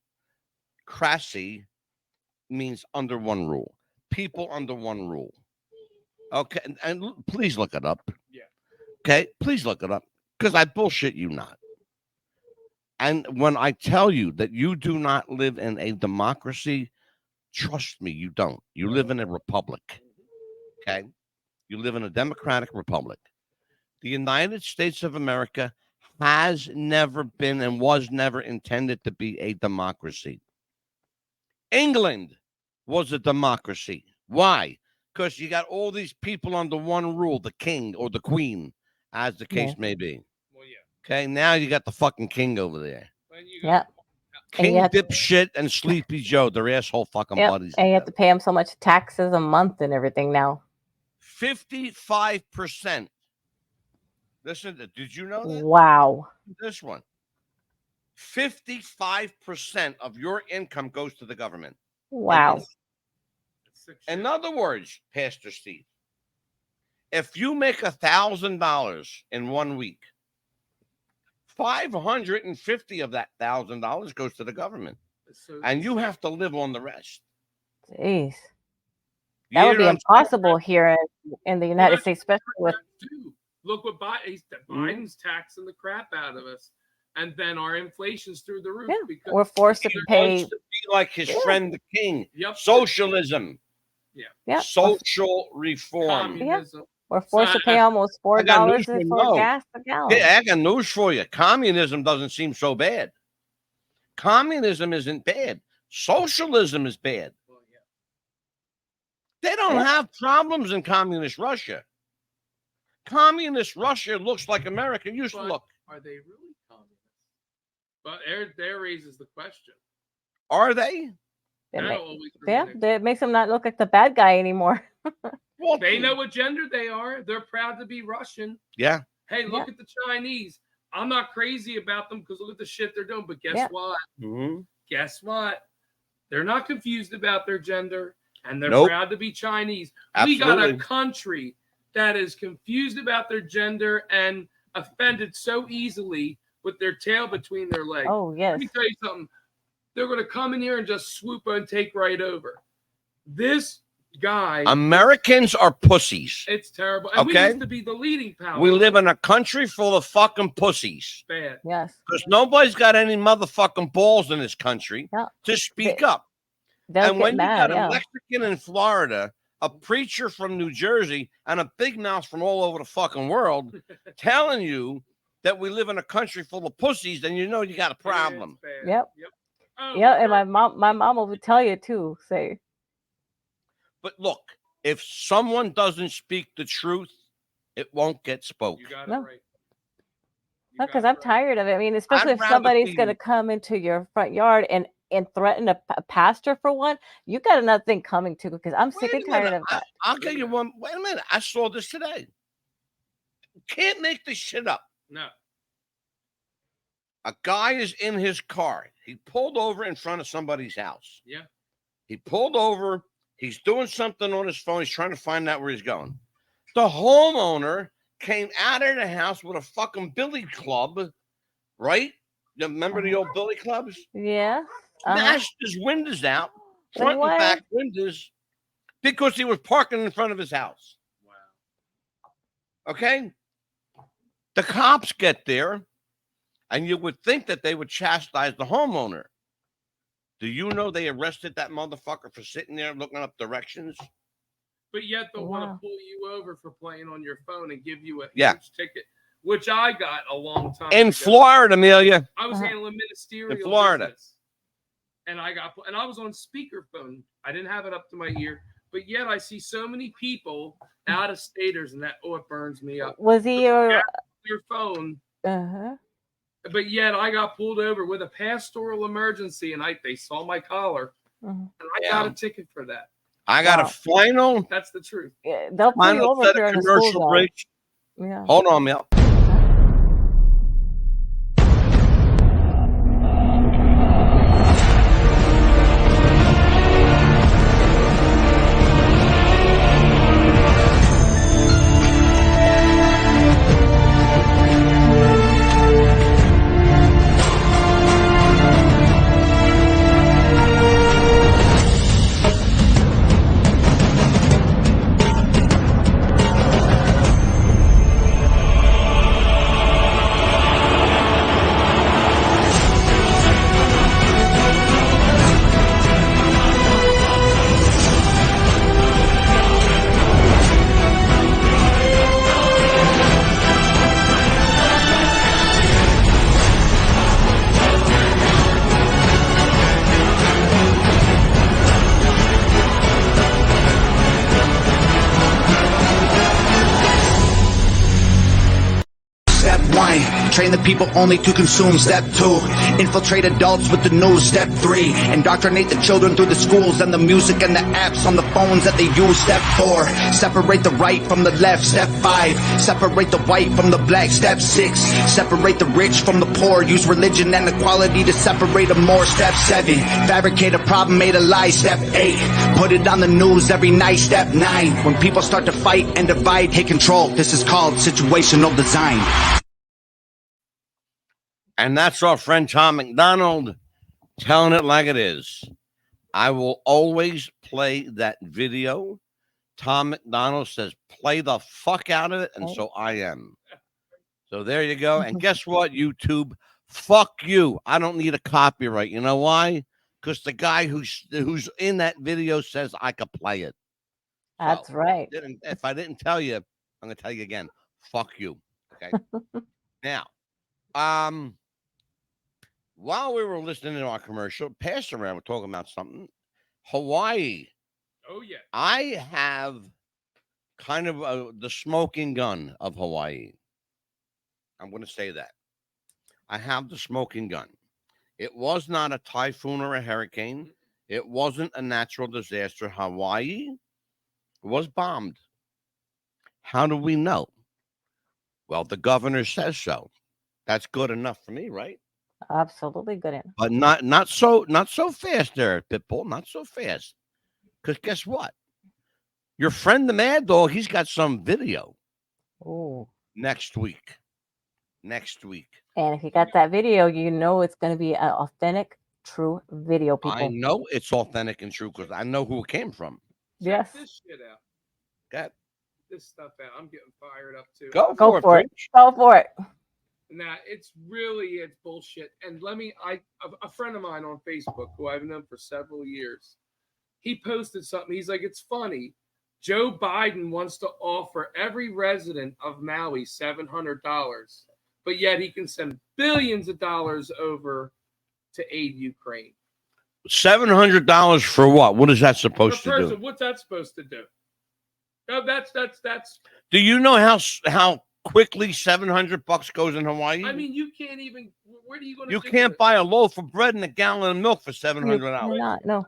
crassy means under one rule. People under one rule. Okay, and please look it up. Yeah. Okay, please look it up, because I bullshit you not. And when I tell you that you do not live in a democracy, trust me, you don't. You live in a republic. Okay, you live in a democratic republic. The United States of America has never been and was never intended to be a democracy. England was a democracy. Why? Because you got all these people under one rule, the king or the queen, as the case may be. Well, yeah. Okay, now you got the fucking king over there. Yeah. King dipshit and Sleepy Joe, their asshole fucking buddies. And you have to pay them so much taxes a month and everything now. 55%. Listen, did you know that? Wow. This one. 55% of your income goes to the government. Wow. In other words, Pastor Steve, if you make $1,000 in 1 week, 550 of that $1,000 goes to the government, and you have to live on the rest. Jeez, that would be impossible here in the United States, especially with. Look what Biden's taxing the crap out of us, and then our inflation's through the roof. Yeah. Because We're forced to pay. To be like his friend the king. Yep. Socialism. Yeah. Yep. Social reform. Communism. Yeah. We're forced to pay almost $4 for gas a gallon. Yeah, I got news for you. Communism doesn't seem so bad. Communism isn't bad. Socialism is bad. They don't have problems in communist Russia. Communist Russia looks like America used to look. Are they really communists? But there raises the question. Are they? That makes them not look like the bad guy anymore. Well, they know what gender they are. They're proud to be Russian. Yeah. Hey, look at the Chinese. I'm not crazy about them because look at the shit they're doing. But guess what? Mm-hmm. Guess what? They're not confused about their gender, and they're proud to be Chinese. Absolutely. We got a country that is confused about their gender and offended so easily with their tail between their legs. Oh, yes. Let me tell you something. They're going to come in here and just swoop and take right over. This guy. Americans are pussies. It's terrible. And we used to be the leading power. We live in a country full of fucking pussies. Bad. Yes. Because nobody's got any motherfucking balls in this country to speak up. And when you got a Mexican in Florida, a preacher from New Jersey, and a big mouth from all over the fucking world telling you that we live in a country full of pussies, then you know you got a problem. Yep. Yeah, and my mom will tell you too. Say. But look, if someone doesn't speak the truth, it won't get spoke. You got No. it right. No, because I'm tired of it. I mean, especially if somebody's going to come into your front yard and threaten a pastor for one, you got another thing coming too. Because I'm sick and tired of that. I'll give you one. Wait a minute. I saw this today. Can't make this shit up. No. A guy is in his car. He pulled over in front of somebody's house. Yeah. He pulled over. He's doing something on his phone. He's trying to find out where he's going. The homeowner came out of the house with a fucking billy club, right? You remember the old billy clubs? Yeah. Smashed his windows out, front and back windows, because he was parking in front of his house. Wow. Okay? The cops get there, and you would think that they would chastise the homeowner. Do you know they arrested that motherfucker for sitting there looking up directions? But yet they'll want to pull you over for playing on your phone and give you a huge ticket, which I got a long time in ago. Florida, Amelia. I was handling ministerial in Florida. business, and I was on speakerphone. I didn't have it up to my ear, but yet I see so many people out of staters, and it burns me up. Was he your phone? Uh-huh. But yet I got pulled over with a pastoral emergency, and they saw my collar, and I got a ticket for that. I got a final. That's the truth. Yeah, they'll pull you over here in a school zone. break. Yeah. Hold on, Mel. Train the people only to consume. Step 2, infiltrate adults with the news. Step 3, indoctrinate the children through the schools and the music and the apps on the phones that they use. Step 4, separate the right from the left. Step 5, separate the white from the black. Step 6, separate the rich from the poor. Use religion and equality to separate them more. Step 7, fabricate a problem made a lie. Step 8, put it on the news every night. Step 9, when people start to fight and divide, take control. This is called situational design. And that's our friend Tom McDonald telling it like it is. I will always play that video. Tom McDonald says, play the fuck out of it. And so I am. So there you go. And guess what, YouTube? Fuck you. I don't need a copyright. You know why? Because the guy who's in that video says I could play it. That's right. If I didn't tell you, I'm going to tell you again. Fuck you. Okay. Now, while we were listening to our commercial, pass around, we're talking about something. Hawaii. Oh, yeah. I have kind of the smoking gun of Hawaii. I'm going to say that. I have the smoking gun. It was not a typhoon or a hurricane. It wasn't a natural disaster. Hawaii was bombed. How do we know? Well, the governor says so. That's good enough for me, right? Absolutely good enough. But not so fast there, Pitbull. Not so fast. Because guess what? Your friend the Maddog, he's got some video. Oh. Next week. And if you got that video, you know it's going to be an authentic, true video, people. I know it's authentic and true because I know who it came from. Yes. Check this shit out. Got this stuff out. I'm getting fired up too. Go for it. Go for it. Now it's bullshit. And a friend of mine on Facebook who I've known for several years, he posted something. He's like, it's funny. Joe Biden wants to offer every resident of Maui $700, but yet he can send billions of dollars over to aid Ukraine. $700 for what? What is that supposed to do? What's that supposed to do? No, that's. Do you know how quickly $700 goes in Hawaii? I mean, you can't even. Where are you going to? You can't buy a loaf of bread and a gallon of milk for $700. Not, no.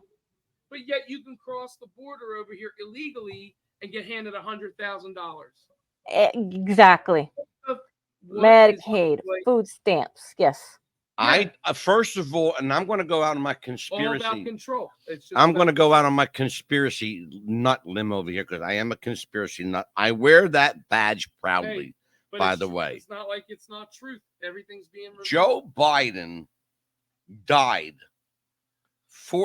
But yet you can cross the border over here illegally and get handed $100,000. Exactly. Medicaid, food stamps. Yes. I first of all, and I'm going to go out on my All conspiracy. about control. It's just I'm going to about- go out on my conspiracy nut limb over here because I am a conspiracy nut. I wear that badge proudly. Hey, but by it's the true. way, It's not like it's not truth. Everything's being revealed. Joe Biden died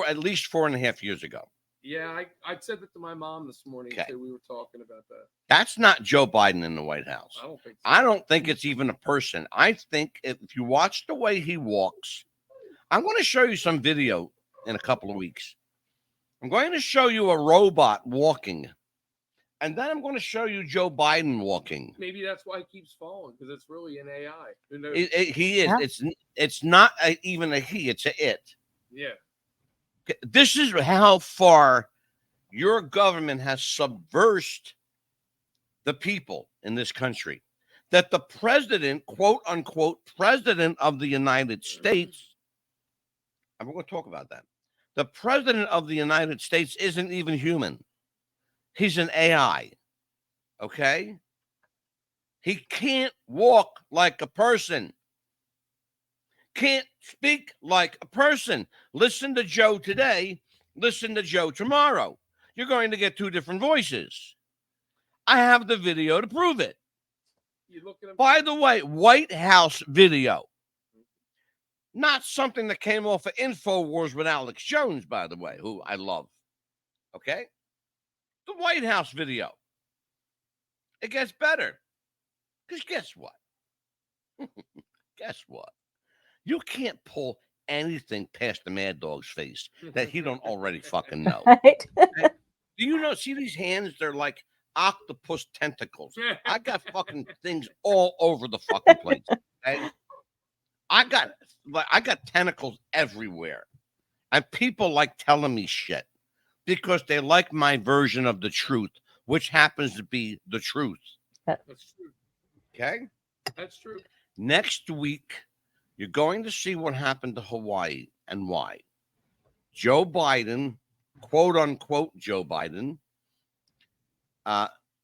at least 4.5 years ago. Yeah, I said that to my mom this morning. Okay. So we were talking about that. That's not Joe Biden in the White House. I don't think so. I don't think it's even a person. I think if you watch the way he walks, I'm going to show you some video in a couple of weeks. I'm going to show you a robot walking, and then I'm going to show you Joe Biden walking. Maybe that's why he keeps falling, because it's really an AI. Who knows? He is. Yeah. It's not even a he. It's a it. Yeah. This is how far your government has subversed the people in this country. That the president, quote unquote, president of the United States, and we're going to talk about that. The president of the United States isn't even human. He's an AI. Okay? He can't walk like a person. Can't speak like a person. Listen to Joe today. Listen to Joe tomorrow. You're going to get two different voices. I have the video to prove it. You look at him. By the way, White House video. Not something that came off of InfoWars with Alex Jones, by the way, who I love. Okay? The White House video. It gets better. Because guess what? Guess what? You can't pull anything past the Maddog's face that he don't already fucking know. Right? Do you know? See these hands? They're like octopus tentacles. I got fucking things all over the fucking place. Okay? I got tentacles everywhere, and people like telling me shit because they like my version of the truth, which happens to be the truth. That's true. Okay. That's true. Next week, you're going to see what happened to Hawaii and why. Joe Biden, quote unquote, Joe Biden.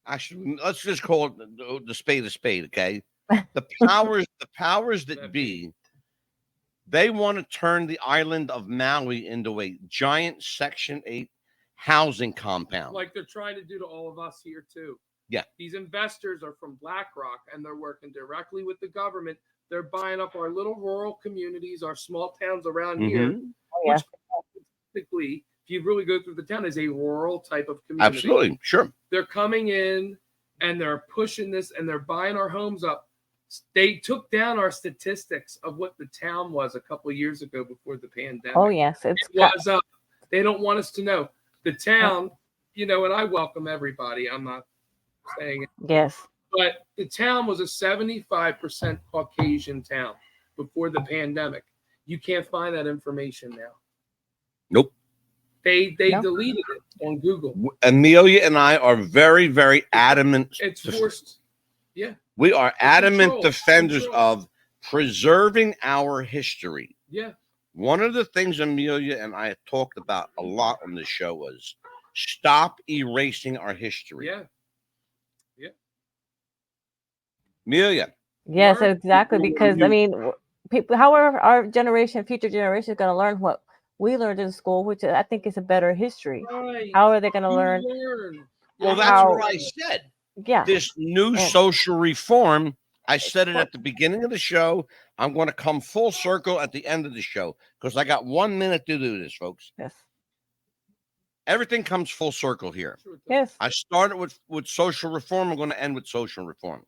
Actually, let's just call it the spade a spade, okay? The powers that be, they want to turn the island of Maui into a giant Section 8 housing compound. Like they're trying to do to all of us here too. Yeah. These investors are from BlackRock and they're working directly with the government. They're buying up our little rural communities, our small towns around here, which basically, if you really go through the town, is a rural type of community. Absolutely, sure. They're coming in and they're pushing this and they're buying our homes up. They took down our statistics of what the town was a couple of years ago before the pandemic. Oh, yes. It was up. They don't want us to know. The town, and I welcome everybody. I'm not saying it. Yes. But the town was a 75% Caucasian town before the pandemic. You can't find that information now. Nope. They deleted it on Google. Amelia and I are very, very adamant. It's forced. Yeah. We are adamant control. defenders of preserving our history. Yeah. One of the things Amelia and I talked about a lot on this show was stop erasing our history. Yeah. Yeah. Amelia. Yes, exactly. Because people, however, our generation, future generation is going to learn what we learned in school, which I think is a better history. Right. How are they going to learn? Well, that's what I said. Yeah. This new social reform, I said it at the beginning of the show. I'm going to come full circle at the end of the show because I got 1 minute to do this, folks. Yes. Everything comes full circle here. Yes. I started with social reform. I'm going to end with social reform.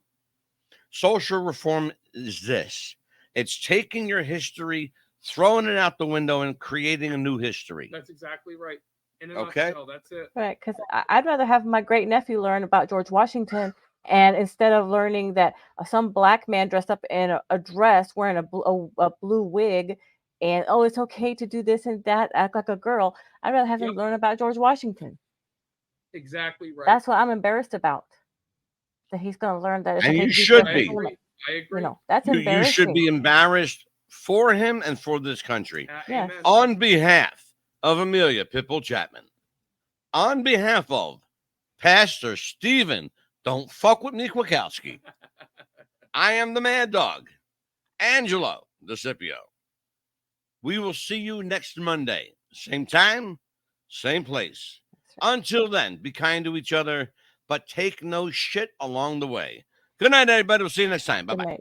Social reform is this. It's taking your history, throwing it out the window, and creating a new history. That's exactly right. In a Okay. nutshell, that's it. Right, because I'd rather have my great nephew learn about George Washington, and instead of learning that some black man dressed up in a dress, wearing a blue wig, and it's okay to do this and that, act like a girl. I'd rather have him learn about George Washington. Exactly right. That's what I'm embarrassed about. That he's going to learn that. It's And okay you to should dressed be. as a woman. I agree. That's You embarrassing. should be embarrassed for him and for this country. Yes. On behalf of Amelia Pitbull Chapman, on behalf of Pastor Stephen, don't fuck with me, Kwiatkowski. I am the Maddog, Angelo DeCipio. We will see you next Monday. Same time, same place. Until then, be kind to each other, but take no shit along the way. Good night, everybody. We'll see you next time. Bye-bye.